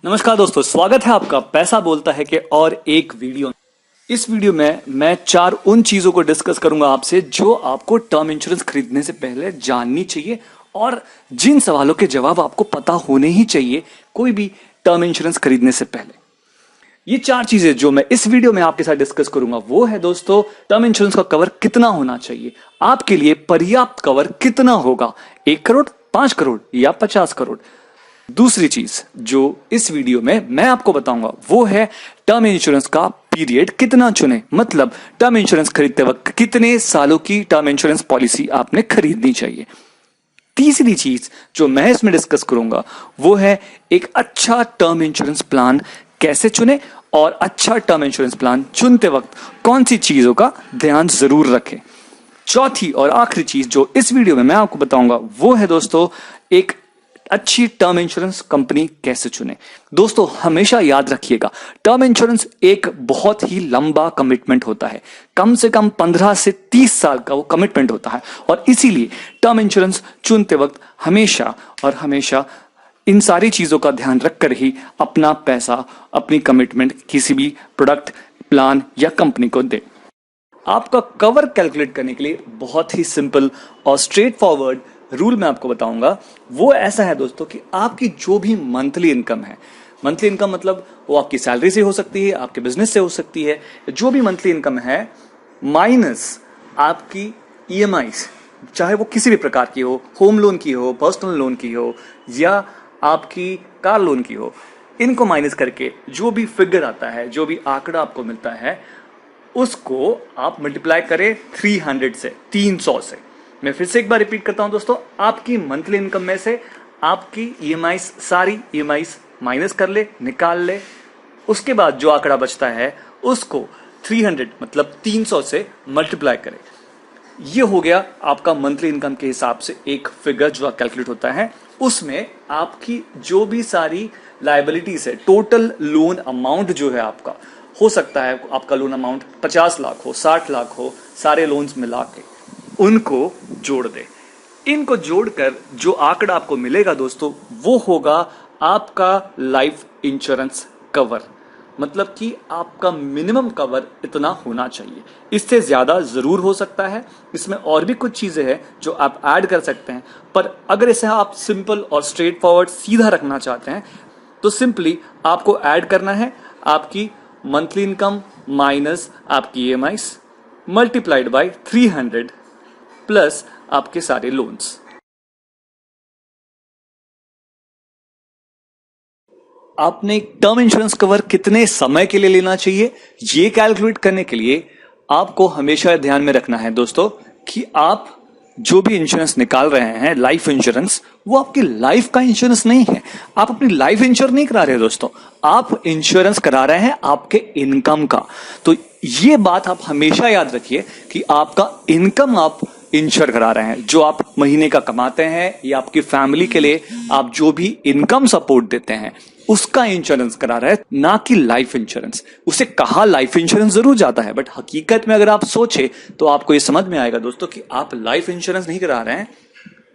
नमस्कार दोस्तों, स्वागत है आपका पैसा बोलता है कि और एक वीडियो। इस वीडियो में मैं 4 उन चीजों को डिस्कस करूंगा आपसे जो आपको टर्म इंश्योरेंस खरीदने से पहले जाननी चाहिए और जिन सवालों के जवाब आपको पता होने ही चाहिए कोई भी टर्म इंश्योरेंस खरीदने से पहले। ये 4 चीजें जो मैं इस वीडियो में आपके साथ डिस्कस करूंगा वो है दोस्तों, टर्म इंश्योरेंस का कवर कितना होना चाहिए, आपके लिए पर्याप्त कवर कितना होगा, 1 करोड़, 5 करोड़ या 50 करोड़। दूसरी चीज जो इस वीडियो में मैं आपको बताऊंगा वो है टर्म इंश्योरेंस का पीरियड कितना चुने, मतलब टर्म इंश्योरेंस खरीदते वक्त कितने सालों की टर्म इंश्योरेंस पॉलिसी आपने खरीदनी चाहिए। तीसरी चीज जो मैं इसमें डिस्कस करूंगा वो है एक अच्छा टर्म इंश्योरेंस प्लान कैसे चुने और अच्छा टर्म इंश्योरेंस प्लान चुनते वक्त कौन सी चीजों का ध्यान जरूर रखें। चौथी और आखिरी चीज जो इस वीडियो में मैं आपको बताऊंगा वो है दोस्तों, एक अच्छी टर्म इंश्योरेंस कंपनी कैसे चुने। दोस्तों हमेशा याद रखिएगा, टर्म इंश्योरेंस एक बहुत ही लंबा कमिटमेंट होता है, कम से कम 15 से 30 साल का वो कमिटमेंट होता है और इसीलिए टर्म इंश्योरेंस चुनते वक्त हमेशा और हमेशा इन सारी चीजों का ध्यान रखकर ही अपना पैसा, अपनी कमिटमेंट किसी भी प्रोडक्ट, प्लान या कंपनी को दे। आपका कवर कैलकुलेट करने के लिए बहुत ही सिंपल और स्ट्रेट फॉरवर्ड रूल मैं आपको बताऊंगा। वो ऐसा है दोस्तों कि आपकी जो भी मंथली इनकम है, मंथली इनकम मतलब वो आपकी सैलरी से हो सकती है, आपके बिजनेस से हो सकती है, जो भी मंथली इनकम है माइनस आपकी ईएमआई, चाहे वो किसी भी प्रकार की हो, होम लोन की हो, पर्सनल लोन की हो या आपकी कार लोन की हो, इनको माइनस करके जो भी फिगर आता है, जो भी आंकड़ा आपको मिलता है उसको आप मल्टीप्लाई करें 300 से, 300 से। मैं फिर से एक बार रिपीट करता हूं दोस्तों, आपकी मंथली इनकम में से आपकी ईएमआई, सारी ईएमआई माइनस कर ले, निकाल ले, उसके बाद जो आंकड़ा बचता है उसको 300 मतलब 300 से मल्टीप्लाई करें। ये हो गया आपका मंथली इनकम के हिसाब से एक फिगर जो कैलकुलेट होता है। उसमें आपकी जो भी सारी लायबिलिटीज है, टोटल लोन अमाउंट जो है आपका, हो सकता है आपका लोन अमाउंट 50 लाख हो, 60 लाख हो, सारे लोन्स मिला के उनको जोड़ दे। इनको जोड़कर जो आंकड़ा आपको मिलेगा दोस्तों वो होगा आपका लाइफ इंश्योरेंस कवर, मतलब कि आपका मिनिमम कवर इतना होना चाहिए। इससे ज्यादा जरूर हो सकता है, इसमें और भी कुछ चीजें हैं जो आप ऐड कर सकते हैं, पर अगर इसे आप सिंपल और स्ट्रेट फॉरवर्ड सीधा रखना चाहते हैं तो सिंपली आपको ऐड करना है आपकी मंथली इनकम माइनस आपकी ईएमआई मल्टीप्लाइड बाय 300 प्लस आपके सारे लोन्स। आपने एक टर्म इंश्योरेंस कवर कितने समय के लिए लेना चाहिए, ये कैलकुलेट करने के लिए आपको हमेशा ध्यान में रखना है दोस्तों कि आप जो भी इंश्योरेंस निकाल रहे हैं, लाइफ इंश्योरेंस, वो आपकी लाइफ का इंश्योरेंस नहीं है। आप अपनी लाइफ इंश्योर नहीं करा रहे दोस्तों, आप इंश्योरेंस करा रहे हैं आपके इनकम का। तो ये बात आप हमेशा याद रखिए कि आपका इनकम आप इंश्योर करा रहे हैं, जो आप महीने का कमाते हैं या आपकी फैमिली के लिए आप जो भी इनकम सपोर्ट देते हैं उसका इंश्योरेंस करा रहे हैं, ना कि लाइफ इंश्योरेंस। उसे कहा लाइफ इंश्योरेंस जरूर जाता है, बट हकीकत में अगर आप सोचे तो आपको यह समझ में आएगा दोस्तों कि आप लाइफ इंश्योरेंस नहीं करा रहे हैं,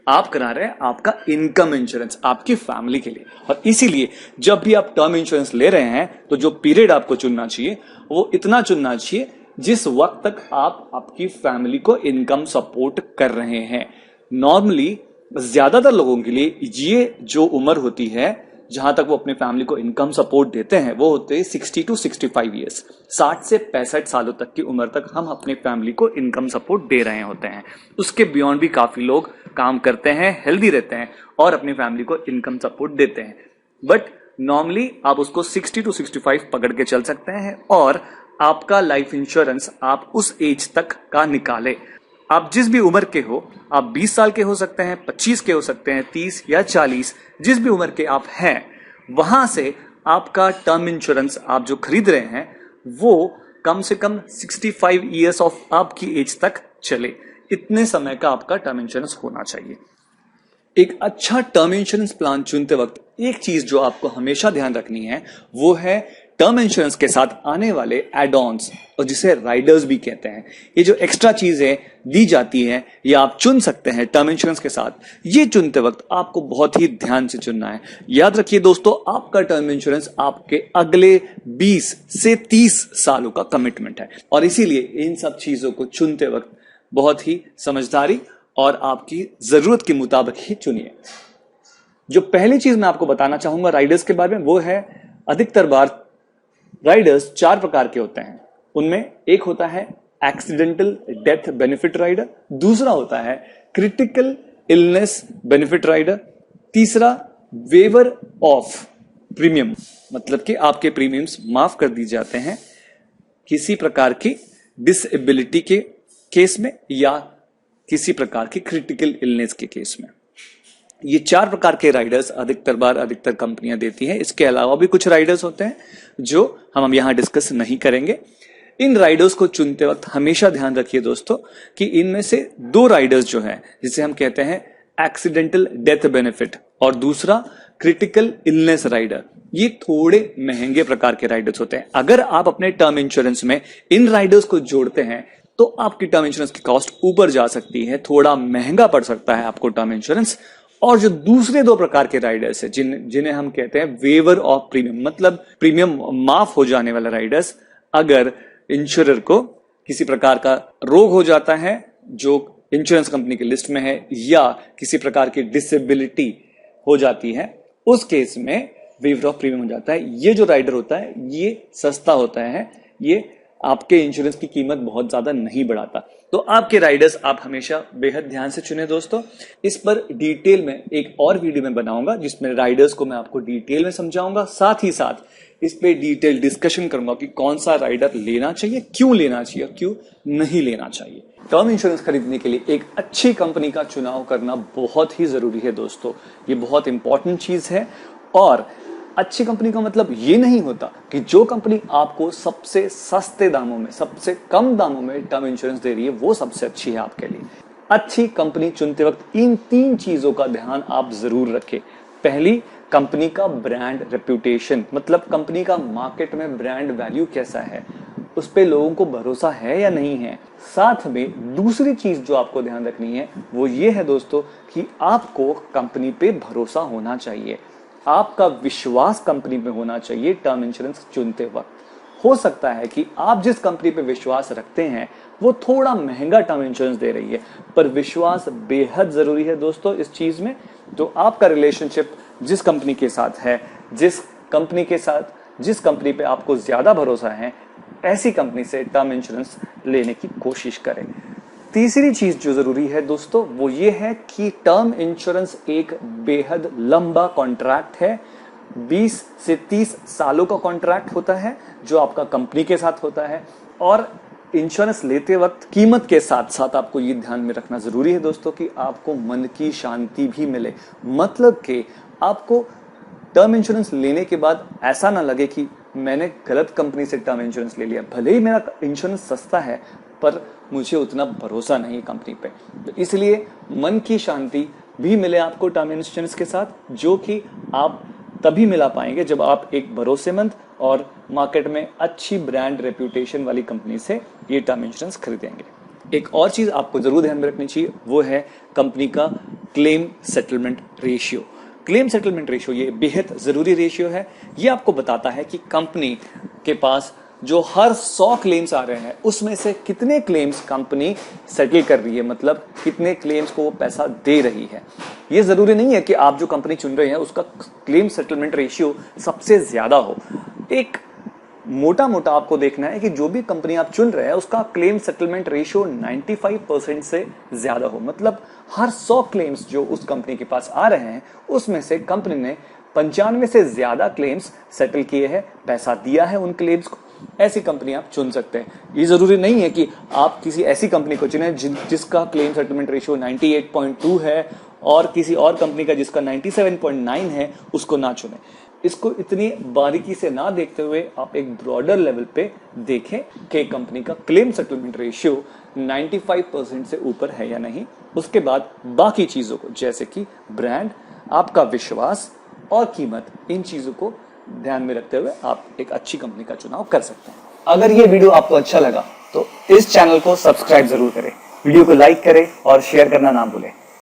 आप करा रहे हैं आपका इनकम इंश्योरेंस आपकी फैमिली के लिए। और इसीलिए जब भी आप टर्म इंश्योरेंस ले रहे हैं तो जो पीरियड आपको चुनना चाहिए वो इतना चुनना चाहिए जिस वक्त तक आप आपकी फैमिली को इनकम सपोर्ट कर रहे हैं। नॉर्मली ज्यादातर लोगों के लिए ये जो उम्र होती है जहां तक वो अपने फैमिली को इनकम सपोर्ट देते हैं वो होते हैं 60 to 65 ईयर्स, 60 से 65 सालों तक की उम्र तक हम अपने फैमिली को इनकम सपोर्ट दे रहे होते हैं। उसके बियॉन्ड भी काफी लोग काम करते हैं, हेल्दी रहते हैं और अपनी फैमिली को इनकम सपोर्ट देते हैं, बट नॉर्मली आप उसको 60 to 65 पकड़ के चल सकते हैं और आपका लाइफ इंश्योरेंस आप उस एज तक का निकाले। आप जिस भी उम्र के हो, आप 20 साल के हो सकते हैं, 25 के हो सकते हैं, 30 या 40, जिस भी उम्र के आप हैं वहां से आपका टर्म इंश्योरेंस आप जो खरीद रहे हैं वो कम से कम 65 ईयर्स ऑफ आपकी एज तक चले, इतने समय का आपका टर्म इंश्योरेंस होना चाहिए। एक अच्छा टर्म इंश्योरेंस प्लान चुनते वक्त एक चीज जो आपको हमेशा ध्यान रखनी है वो है टर्म इंश्योरेंस के साथ आने वाले एड ऑन्स और जिसे राइडर्स भी कहते हैं, ये जो एक्स्ट्रा चीजें दी जाती हैं या आप चुन सकते हैं टर्म इंश्योरेंस के साथ, ये चुनते वक्त आपको बहुत ही ध्यान से चुनना है। याद रखिए दोस्तों, आपका टर्म इंश्योरेंस आपके अगले 20 से 30 सालों का कमिटमेंट है और इसीलिए इन सब चीजों को चुनते वक्त बहुत ही समझदारी और आपकी जरूरत के मुताबिक ही चुनिए। जो पहली चीज मैं आपको बताना चाहूंगा राइडर्स के बारे में, वो है अधिकतर बार राइडर्स 4 प्रकार के होते हैं। उनमें एक होता है एक्सीडेंटल डेथ बेनिफिट राइडर, दूसरा होता है क्रिटिकल इलनेस बेनिफिट राइडर, तीसरा वेवर ऑफ प्रीमियम, मतलब कि आपके प्रीमियम्स माफ कर दिए जाते हैं किसी प्रकार की डिसेबिलिटी के केस में या किसी प्रकार की क्रिटिकल इलनेस के केस में। ये 4 प्रकार के राइडर्स अधिकतर कंपनियां देती हैं। इसके अलावा भी कुछ राइडर्स होते हैं जो हम यहां डिस्कस नहीं करेंगे। इन राइडर्स को चुनते वक्त हमेशा ध्यान रखिए दोस्तों कि इनमें से 2 राइडर्स जो है, जिसे हम कहते हैं एक्सीडेंटल डेथ बेनिफिट और दूसरा क्रिटिकल इलनेस राइडर, ये थोड़े महंगे प्रकार के राइडर्स होते हैं। अगर आप अपने टर्म इंश्योरेंस में इन राइडर्स को जोड़ते हैं तो आपकी टर्म इंश्योरेंस की कॉस्ट ऊपर जा सकती है, थोड़ा महंगा पड़ सकता है आपको टर्म इंश्योरेंस। और जो दूसरे 2 प्रकार के राइडर्स है जिन्हें हम कहते हैं वेवर ऑफ प्रीमियम, मतलब प्रीमियम माफ हो जाने वाला राइडर्स, अगर इंश्योरर को किसी प्रकार का रोग हो जाता है जो इंश्योरेंस कंपनी की लिस्ट में है या किसी प्रकार की डिसेबिलिटी हो जाती है, उस केस में वेवर ऑफ प्रीमियम हो जाता है। ये जो राइडर होता है ये सस्ता होता है, ये आपके इंश्योरेंस की कीमत बहुत ज्यादा नहीं बढ़ाता। तो आपके राइडर्स आप हमेशा बेहद ध्यान से चुने दोस्तों। इस पर डिटेल में एक और वीडियो में बनाऊंगा जिसमें राइडर्स को मैं आपको डिटेल में समझाऊंगा, साथ ही साथ इस पे डिटेल डिस्कशन करूंगा कि कौन सा राइडर लेना चाहिए, क्यों लेना चाहिए, क्यों नहीं लेना चाहिए। टर्म इंश्योरेंस खरीदने के लिए एक अच्छी कंपनी का चुनाव करना बहुत ही जरूरी है दोस्तों, ये बहुत इंपॉर्टेंट चीज है। और अच्छी कंपनी का मतलब ये नहीं होता कि जो कंपनी आपको सबसे सस्ते दामों में, सबसे कम दामों में टर्म इंश्योरेंस दे रही है वो सबसे अच्छी है आपके लिए। अच्छी कंपनी चुनते वक्त इन 3 चीजों का ध्यान आप जरूर रखें। पहली, कंपनी का ब्रांड रेप्यूटेशन, मतलब कंपनी का मार्केट में ब्रांड वैल्यू कैसा है, उस पे लोगों को भरोसा है या नहीं है। साथ में दूसरी चीज जो आपको ध्यान रखनी है वो ये है दोस्तों कि आपको कंपनी पे भरोसा होना चाहिए, आपका विश्वास कंपनी पे होना चाहिए टर्म इंश्योरेंस चुनते वक्त। हो सकता है कि आप जिस कंपनी पे विश्वास रखते हैं वो थोड़ा महंगा टर्म इंश्योरेंस दे रही है, पर विश्वास बेहद जरूरी है दोस्तों इस चीज में। तो आपका रिलेशनशिप जिस कंपनी के साथ है, जिस कंपनी पे आपको ज्यादा भरोसा है, ऐसी कंपनी से टर्म इंश्योरेंस लेने की कोशिश करें। तीसरी चीज जो जरूरी है दोस्तों वो ये है कि टर्म इंश्योरेंस एक बेहद लंबा कॉन्ट्रैक्ट है, 20 से 30 सालों का कॉन्ट्रैक्ट होता है जो आपका कंपनी के साथ होता है। और इंश्योरेंस लेते वक्त कीमत के साथ साथ आपको ये ध्यान में रखना जरूरी है दोस्तों कि आपको मन की शांति भी मिले, मतलब कि आपको टर्म इंश्योरेंस लेने के बाद ऐसा ना लगे कि मैंने गलत कंपनी से टर्म इंश्योरेंस ले लिया, भले ही मेरा इंश्योरेंस सस्ता है पर मुझे उतना भरोसा नहीं है कंपनी पे। तो इसलिए मन की शांति भी मिले आपको टर्म इंश्योरेंस के साथ, जो कि आप तभी मिला पाएंगे जब आप एक भरोसेमंद और मार्केट में अच्छी ब्रांड रेप्यूटेशन वाली कंपनी से ये टर्म इंश्योरेंस खरीदेंगे। एक और चीज आपको जरूर ध्यान में रखनी चाहिए वो है कंपनी का claim settlement ratio. Claim settlement ratio ये बेहद जरूरी रेशियो है। ये आपको बताता है कि कंपनी के पास जो हर 100 क्लेम्स आ रहे हैं उसमें से कितने क्लेम्स कंपनी सेटल कर रही है, मतलब कितने क्लेम्स को वो पैसा दे रही है। ये जरूरी नहीं है कि आप जो कंपनी चुन रहे हैं उसका क्लेम सेटलमेंट रेशियो सबसे ज्यादा हो। एक मोटा मोटा आपको देखना है कि जो भी कंपनी आप चुन रहे हैं उसका क्लेम सेटलमेंट रेशियो 95% से ज्यादा हो, मतलब हर 100 क्लेम्स जो उस कंपनी के पास आ रहे हैं उसमें से कंपनी ने 95 से ज्यादा क्लेम्स सेटल किए हैं, पैसा दिया है उन क्लेम्स को। ऐसी कंपनी आप चुन सकते हैं। ये जरूरी नहीं है कि आप किसी ऐसी कंपनी को चुने जिसका क्लेम सेटलमेंट रेशियो 98.2 है और किसी और कंपनी का जिसका 97.9 है उसको ना चुने। इसको इतनी बारीकी से ना देखते हुए आप एक ब्रॉडर लेवल पे देखें कि कंपनी का क्लेम सेटलमेंट रेशियो 95% से ऊपर है या नहीं। उसके बाद बाकी चीजों को जैसे कि ब्रांड, आपका विश्वास और कीमत, इन चीजों को ध्यान में रखते हुए आप एक अच्छी कंपनी का चुनाव कर सकते हैं। अगर ये वीडियो आपको अच्छा लगा तो इस चैनल को सब्सक्राइब जरूर करें, वीडियो को लाइक करें और शेयर करना ना भूलें।